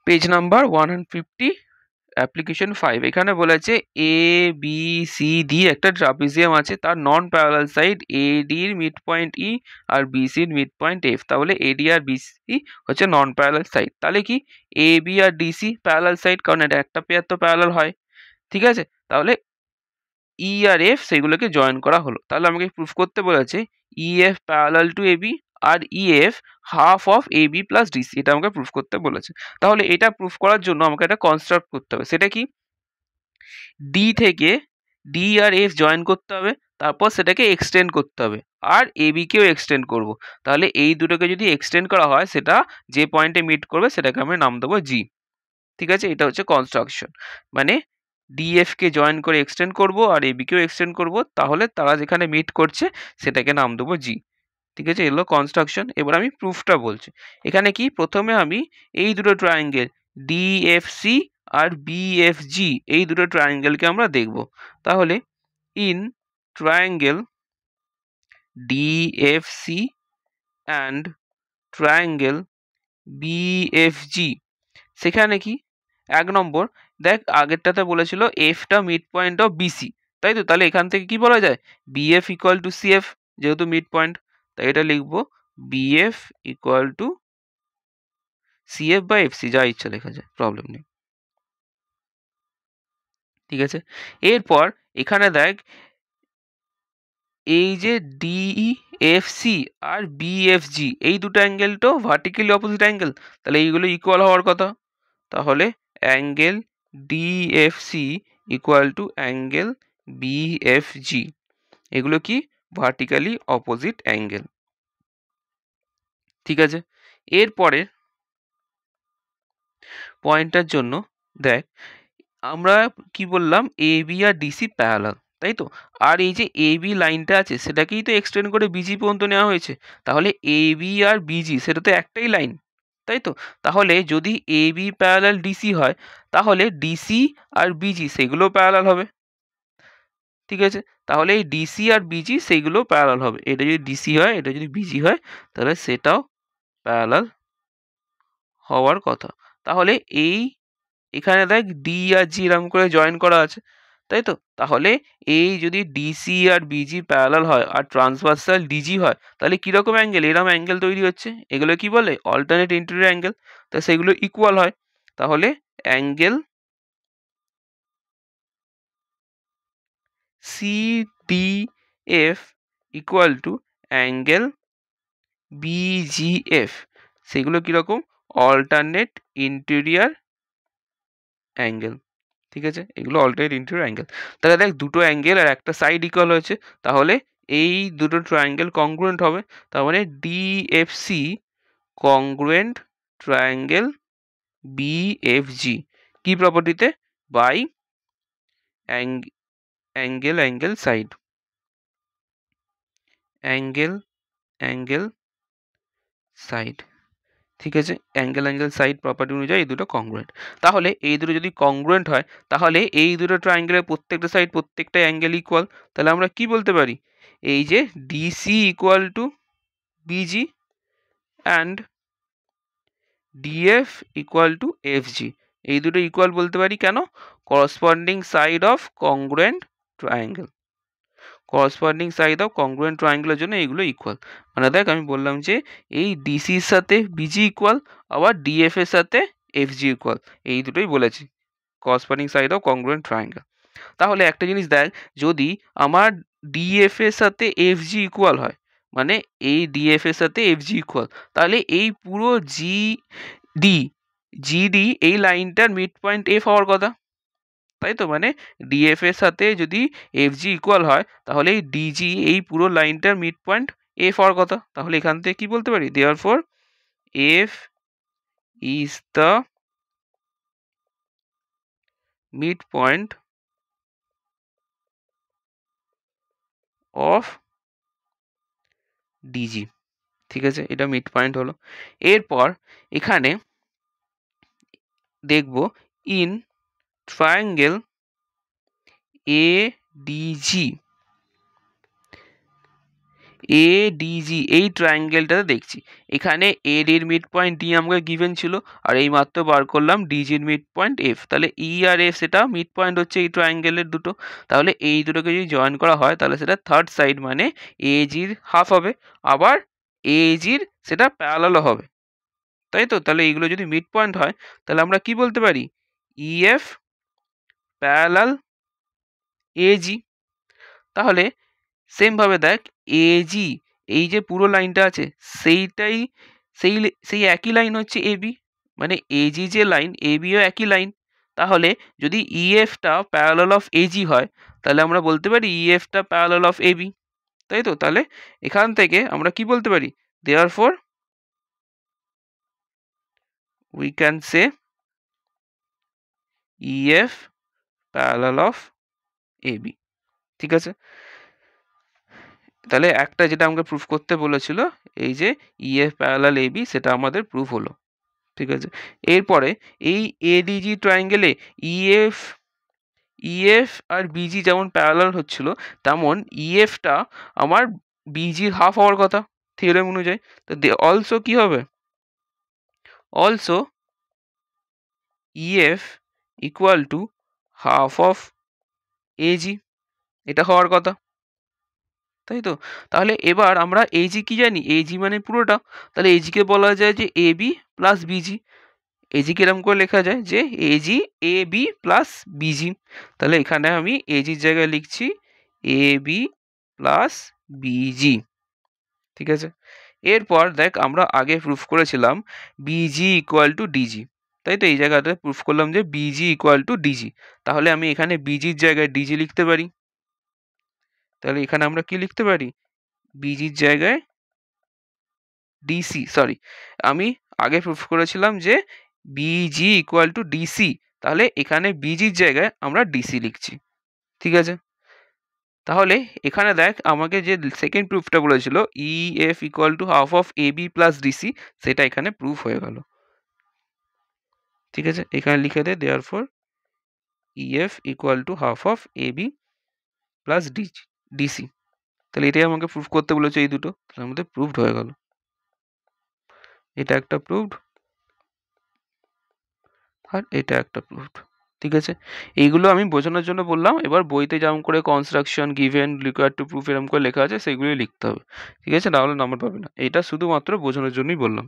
Page number 150 application 5 এখানে বলেছে A B C D একটা ট্রাপিজিয়াম আছে, তার নন প্যারালাল সাইড এডি এর মিড পয়েন্ট ই আর বিসি এর মিড পয়েন্ট এফ। তাহলে এডি আর বিসি হচ্ছে নন প্যারালাল সাইড। তাহলে কি এ বি আর ডিসি প্যারালাল সাইড, কারণ এটা একটা পেয়ার তো প্যারালাল হয়, ঠিক আছে। তাহলে ই আর এফ সেগুলোকে জয়েন করা হলো। তাহলে আমাকে প্রুফ করতে বলেছে E F parallel to A B আর E F half of A B plus DC, এটা আমাকে প্রুফ করতে বলেছে। তাহলে এটা প্রুফ করার জন্য আমাকে একটা কনস্ট্রাক্ট করতে হবে, সেটা কি ডি থেকে ডি আর এফ জয়েন করতে হবে, তারপর সেটাকে এক্সটেন্ড করতে হবে আর এ বিকেও এক্সটেন্ড করব। তাহলে এই দুটোকে যদি এক্সটেন্ড করা হয় সেটা যে পয়েন্টে মিট করবে সেটাকে আমি নাম দেবো জি, ঠিক আছে। এটা হচ্ছে কনস্ট্রাকশন, মানে ডিএফ কে জয়েন করে এক্সটেন্ড করব আর এ বিকেও এক্সটেন্ড করব, তাহলে তারা যেখানে মিট করছে সেটাকে নাম দেবো জি, ঠিক আছে। এগুলো কনস্ট্রাকশন। এবার আমি প্রুফটা বলছি। এখানে কি প্রথমে আমি এই দুটো ট্রায়াঙ্গেল ডিএফসি আর বিএফজি এই দুটো ট্রায়াঙ্গেলকে আমরা দেখব। তাহলে in triangle DFC and triangle BFG, সেখানে কি এক নম্বর দেখ আগেরটাতে বলেছিল এফটা মিড পয়েন্ট অফ বিসি, তাই তো। তাহলে এখান থেকে কি বলা যায় বিএফ ইকুয়াল টু সিএফ, যেহেতু মিড পয়েন্ট, তাই এটা লিখবো BF equal to CF by FC, যা ইচ্ছা লেখা যায়, প্রবলেম নেই, ঠিক আছে। এরপর এখানে দেখ এই যে ডিএফসি আর বিএফজি এই দুটো অ্যাঙ্গেলটাও ভার্টিক্যালি অপোজিট অ্যাঙ্গেল, তাহলে এইগুলো ইকুয়াল হওয়ার কথা। তাহলে angle DFC equal to angle BFG, এগুলো কি ভার্টিক্যালি অপোজিট অ্যাঙ্গেল, ঠিক আছে। এরপরে পয়েন্টটার জন্য দেখ আমরা কি বললাম এ বি আর ডিসি প্যারালাল, তাই তো। আর এই যে এ বি লাইনটা আছে সেটাকেই তো এক্সটেন্ড করে বিজি পর্যন্ত নেওয়া হয়েছে, তাহলে এ বি আর বিজি সেটা তো একটাই লাইন, তাই তো। তাহলে যদি এ বি প্যারালাল ডিসি হয় তাহলে ডিসি আর বিজি সেগুলো প্যারালাল হবে, ঠিক আছে। তাহলে এই ডিসি আর বিজি সেইগুলো প্যারালাল হবে, এটা যদি ডিসি হয় এটা যদি বিজি হয় তাহলে সেটাও প্যারালাল হওয়ার কথা। তাহলে এই এখানে দেখ ডি আর জি এরকম করে জয়েন করা আছে, তাই তো। তাহলে এই যদি ডিসি আর বিজি প্যারালাল হয় আর ট্রান্সভার্সাল ডিজি হয় তাহলে কিরকম অ্যাঙ্গেল, এরকম অ্যাঙ্গেল তৈরি হচ্ছে, এগুলো কি বলে অল্টারনেট ইন্টেরিয়র অ্যাঙ্গেল, তা সেগুলো ইকুয়াল হয়। তাহলে angle CDF equal to angle VGF, সেগুলো কিরকম অল্টারনেট ইন্টেরিয়র অ্যাঙ্গেল, ঠিক আছে। এগুলো অল্টারনেট ইন্টেরিয়র অ্যাঙ্গেল। তাহলে দেখ দুটো অ্যাঙ্গেল আর একটা সাইড ইকুয়াল হয়েছে, তাহলে এই দুটো ট্রায়াঙ্গেল কংগ্রুয়েন্ট হবে। তার মানে ডিএফসি কংগ্রুয়েন্ট ট্রায়াঙ্গেল বিএফজি কি প্রপার্টিতে by angle angle side, angle angle side, ঠিক আছে। অ্যাঙ্গেল অ্যাঙ্গেল সাইড প্রপার্টি অনুযায়ী এই দুটো কংগ্রুয়েন্ট। তাহলে এই দুটো যদি কংগ্রুয়েন্ট হয় তাহলে এই দুটো ট্রায়াঙ্গেলের প্রত্যেকটা সাইড প্রত্যেকটা অ্যাঙ্গেল ইকুয়াল। তাহলে আমরা কি বলতে পারি এই যে DC equal to BG and DF equal to FG, এই দুটো ইকুয়াল বলতে পারি কেন, corresponding side of congruent triangle, corresponding side of congruent ট্রায়াঙ্গেলের জন্য এইগুলো ইকুয়াল। মানে দেখ আমি বললাম যে এই ডিসির সাথে বিজি ইকুয়াল আবার ডিএফ এর সাথে এফজি ইকুয়াল, এই দুটোই বলেছি corresponding side of congruent triangle. তাহলে একটা জিনিস দেখ যদি আমার ডিএফ এর সাথে এফজি ইকুয়াল হয়, মানে এই ডিএফ এর সাথে এফজি ইকুয়াল, তাহলে এই পুরো ডি জিডি এই লাইনটার মিড পয়েন্ট এফ হওয়ার কথা, তাই তো। মানে ডিএফ এর সাথে যদি এফজি ইকুয়াল হয় তাহলে এই ডিজি এই পুরো লাইনটার মিড পয়েন্ট এফ হওয়ার কথা। তাহলে এখান থেকে কি বলতে পারি therefore F is the mid point of DG, ঠিক আছে। এটা মিড পয়েন্ট হলো। এরপর এখানে দেখব in triangle A DG, ADG এই ট্রায়াঙ্গেলটাতে দেখছি। এখানে এডির মিড পয়েন্ট ডি আমাকে গিভেন ছিল, আর এই মাত্র বার করলাম ডিজির মিড পয়েন্ট এফ। তাহলে ই আর এফ সেটা মিড পয়েন্ট হচ্ছে এই ট্রায়াঙ্গেলের দুটো। তাহলে এই দুটোকে যদি জয়েন করা হয় তাহলে সেটা থার্ড সাইড, মানে এজির হাফ হবে, আবার এজির সেটা প্যারালালও হবে, তাই তো? তাহলে এইগুলো যদি মিড পয়েন্ট হয় তাহলে আমরা কি বলতে পারি? EF parallel AG. তাহলে সেম ভাবে দেখ, এজি এই যে পুরো লাইনটা আছে সেইটাই সেই একই লাইন হচ্ছে এবি, মানে এজি যে লাইন এবিও একই লাইন। তাহলে যদি ইএফটা প্যারালাল অফ এজি হয় তাহলে আমরা বলতে পারি ইএফটা প্যারালাল অফ এবি, তাই তো? তাহলে এখান থেকে আমরা কি বলতে পারি? Therefore we can say EF parallel of AB. ঠিক আছে? তাহলে একটা যেটা আমাকে প্রুফ করতে বলেছিল, এই যে ইএফ প্যারালাল এবি, সেটা আমাদের প্রুফ হলো। ঠিক আছে? এরপরে এই এডিজি ট্রায়াঙ্গেলে ইএফ ইএফ আর বিজি যেমন প্যারালাল হচ্ছিল, তেমন ইএফটা আমার বিজির হাফ হওয়ার কথা থিওরেম অনুযায়ী। তো অলসো কি হবে? Also EF equal to half of AG, এটা হওয়ার কথা, তাই তো? তাহলে এবার আমরা এজি কি জানি? এজি মানে পুরোটা। তাহলে এজিকে বলা যায় যে এবি প্লাস বিজি। এজি কিরম করে লেখা যায়? যে এজি এ বি প্লাস বিজি। তাহলে এখানে আমি এজির জায়গায় লিখছি এ বি প্লাস বিজি। ঠিক আছে? এরপর দেখ, আমরা আগে প্রুফ করেছিলাম বিজি ইকুয়াল টু ডিজি, তাই তো? এই জায়গাতে প্রুফ করলাম যে বিজি ইকুয়াল টু ডিজি। তাহলে আমি এখানে বিজির জায়গায় ডিজি লিখতে পারি। তাহলে এখানে আমরা কি লিখতে পারি? বিজির জায়গায় ডিসি, সরি, আমি আগে প্রুফ করেছিলাম যে বিজি ইকুয়াল টু ডিসি, তাহলে এখানে বিজির জায়গায় আমরা ডিসি লিখছি। ঠিক আছে? তাহলে এখানে দেখ, আমাকে যে সেকেন্ড প্রুফটা বলেছিল E F equal to half of A B plus DC, সেটা এখানে প্রুফ হয়ে গেল। ঠিক আছে? এখানে লিখে দে therefore E F equal to half of A B plus DC. তাহলে এটাই আমাকে প্রুফ করতে বলেছে, এই দুটো, তাহলে আমাদের প্রুফড হয়ে গেল। এটা একটা প্রুফড, আর এটা একটা প্রুফড। ঠিক আছে? এইগুলো আমি বোঝানোর জন্য বললাম। এবার বইতে যেমন করে construction given required to proof এরকম করে লেখা আছে সেগুলোই লিখতে হবে। ঠিক আছে? নাহলে নাম্বার পাবে না। এটা শুধুমাত্র বোঝানোর জন্যই বললাম।